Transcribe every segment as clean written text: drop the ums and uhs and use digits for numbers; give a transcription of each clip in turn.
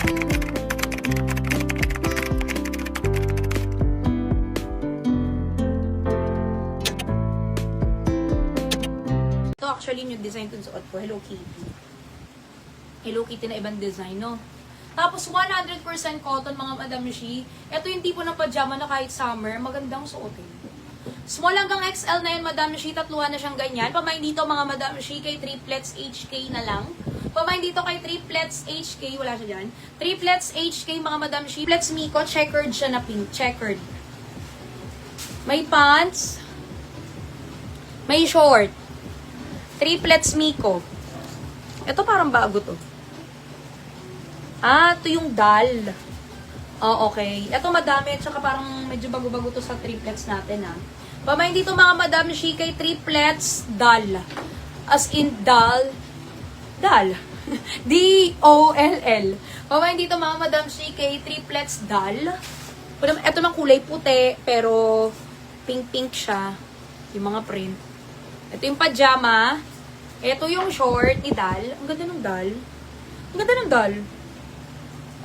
Ito actually yung design itong suot ko. Hello Kitty. Hello Kitty na ibang design, no? Tapos 100% cotton mga Madam Shi. Ito yung tipo ng pajama na kahit summer, magandang suotin. Small hanggang XL na yun, Madam Shi. Tatluhan na siyang ganyan. Pamain dito mga Madam Shi kay triplets HK na lang. Pamain dito kay triplets HK. Wala siya dyan. Triplets HK mga Madam Shi. Triplets Miko. Checkered siya na pink. Checkered. May pants. May short. Triplets Miko. Ito parang bago to. Ah, ito yung dal. Oh, okay. Ito madami at saka parang medyo bago-bago to sa triplets natin, ha. Pamain dito mga Madam Shi kay triplets dal. As in dal. Dal. D-O-L-L. Pamain dito mga Madam Shi kay triplets dal. Ito ng kulay puti, pero pink-pink siya. Yung mga print. Ito yung pajama. Ito yung short ni Dal. Ang ganda ng Dal. Ang ganda ng Dal.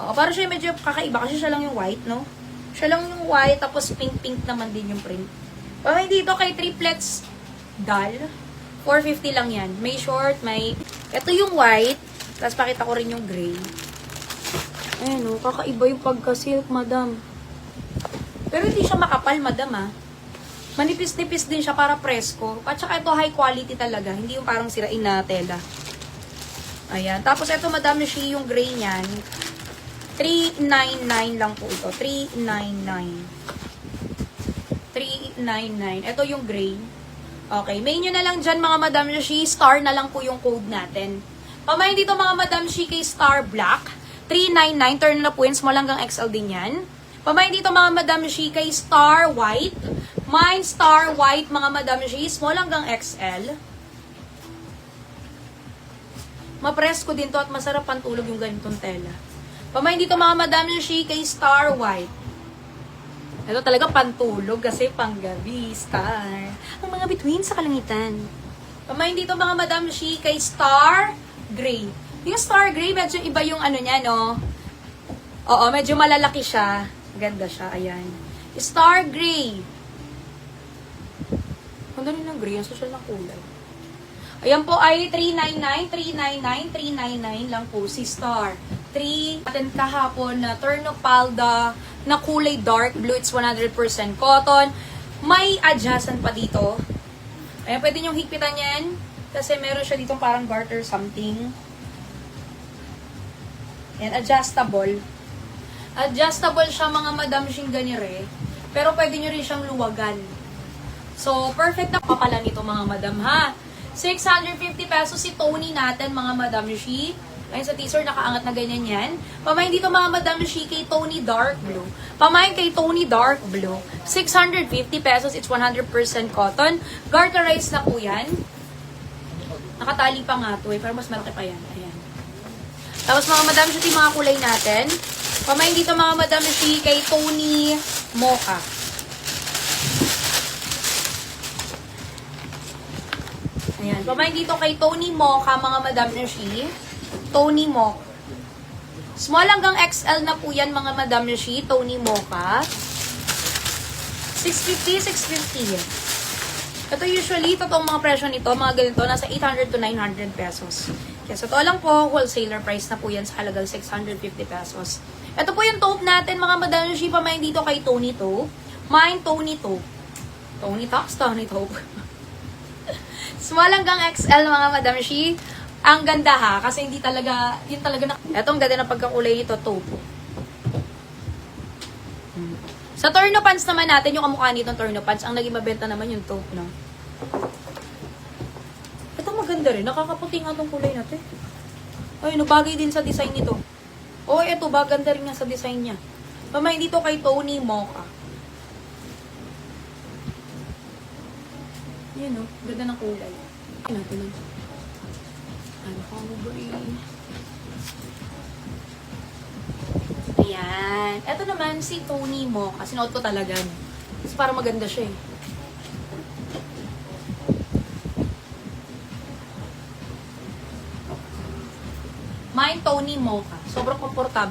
Parang siya medyo kakaiba kasi siya lang yung white, no? Siya lang yung white, tapos pink-pink naman din yung print. Pamain dito kay triplets Dal. 450 lang yan. May short, may... Ito yung white. Tapos pakita ko rin yung gray. Ayan, no? Kakaiba yung pagka-silk, madam. Pero hindi siya makapal, madam, ha? Manipis-nipis din siya para presko. At saka ito high quality talaga. Hindi yung parang sirain na tela. Ayan. Tapos ito Madam Shi yung gray niyan. 399 lang po ito. 399. Ito yung gray. Okay. May nyo na lang dyan mga Madam Shi. Star na lang po yung code natin. Pamain dito mga Madam Shi kay Star Black. 399. Turn na po yun. Small hanggang XL din yan. Pamain dito mga Madam Shi kay Star White. Mine Star White, mga Madam Shi, small hanggang XL. Mapresko din to at masarap pantulog yung ganitong tela. Pamain dito mga Madam Shi kay Star White. Ito talaga pantulog kasi panggabi, Star. Ang mga bituin sa kalangitan. Pamain dito mga Madam Shi kay Star Gray. Yung Star Gray, medyo iba yung ano niya, no? Oo, medyo malalaki siya. Ganda siya, ayan. Star Gray. Ang dali ng gray, ang social ng kulay. Ayan po ay 399 lang po si Star. 3 natin kahapon na Turnopalda na kulay dark blue. It's 100% cotton. May adjacent pa dito. Ayan, pwede nyong higpitan yan. Kasi meron siya ditong parang garter something. Ayan, adjustable. Adjustable siya mga Madam Shing ganire. Pero pwede nyo rin siyang luwagan. So, perfect na papala nito mga madam, ha? 650 pesos si Tony natin, mga Madam Shi. Ayun sa teaser, nakaangat na ganyan yan. Pamain dito mga Madam Shi kay Tony Dark Blue. Pamain kay Tony Dark Blue. 650 pesos, it's 100% cotton. Garterized na po yan. Nakatali pa nga to, pero mas malaki pa yan. Ayan. Tapos mga Madam Shi, mga kulay natin. Pamain dito mga Madam Shi kay Tony Mocha. Ayan. Pamain dito kay Tony Mocha, mga Madam Shi. Tony Mocha. Small hanggang XL na po yan, mga Madam Shi. Tony Mocha. 650. Ito usually, totoong mga presyo nito, mga ganito, nasa 800 to 900 pesos. Kaya sa totoo lang po, wholesaler price na po yan sa halagang 650 pesos. Ito po yung taupe natin, mga Madam Shi. Pamain dito kay Tony Taupe. Mine Tony Taupe. Tony Tops, Tony Taupe. Small hanggang XL, mga Madam Shi. Ang ganda ha, kasi hindi talaga, yun talaga na. Etong ganda ng pagkakulay nito, taupe. Sa torno pants naman natin, yung kamukha nitong torno pants, ang naging mabenta naman yung taupe, no? Ito maganda rin, nakakaputi nga itong kulay natin. Ay, nabagay din sa design nito. Oh, ito, baganda rin nga sa design niya. Pamain dito kay Tony Mocha. Yan o, ganda ng kulay. Ano natin lang. Ano ko ba Ayan. Ito naman si Tony Mocha. Sinuot ko talaga. Kasi parang maganda siya eh. Mine Tony Mocha. Sobrang komportable.